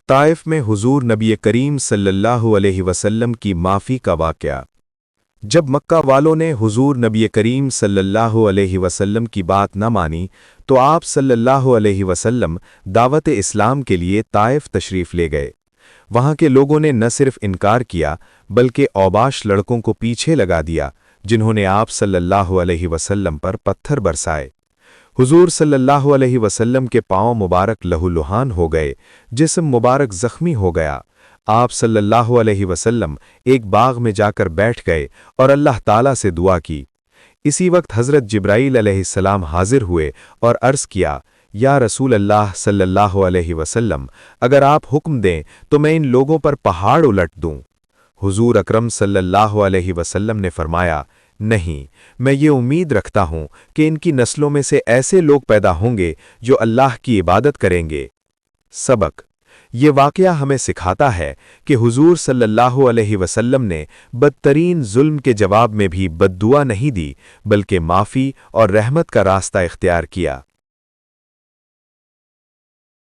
طائف میں حضور نبی کریم صلی اللہ علیہ وسلم کی معافی کا واقعہ۔ جب مکہ والوں نے حضور نبی کریم صلی اللہ علیہ وسلم کی بات نہ مانی تو آپ صلی اللہ علیہ وسلم دعوت اسلام کے لیے طائف تشریف لے گئے۔ وہاں کے لوگوں نے نہ صرف انکار کیا بلکہ اوباش لڑکوں کو پیچھے لگا دیا جنہوں نے آپ صلی اللہ علیہ وسلم پر پتھر برسائے۔ حضور صلی اللہ علیہ وسلم کے پاؤں مبارک لہولہان ہو گئے، جسم مبارک زخمی ہو گیا۔ آپ صلی اللہ علیہ وسلم ایک باغ میں جا کر بیٹھ گئے اور اللہ تعالیٰ سے دعا کی۔ اسی وقت حضرت جبرائیل علیہ السلام حاضر ہوئے اور عرض کیا، یا رسول اللہ صلی اللہ علیہ وسلم، اگر آپ حکم دیں تو میں ان لوگوں پر پہاڑ الٹ دوں۔ حضور اکرم صلی اللہ علیہ وسلم نے فرمایا، نہیں، میں یہ امید رکھتا ہوں کہ ان کی نسلوں میں سے ایسے لوگ پیدا ہوں گے جو اللہ کی عبادت کریں گے۔ سبق: یہ واقعہ ہمیں سکھاتا ہے کہ حضور صلی اللہ علیہ وسلم نے بدترین ظلم کے جواب میں بھی بد دعا نہیں دی بلکہ معافی اور رحمت کا راستہ اختیار کیا۔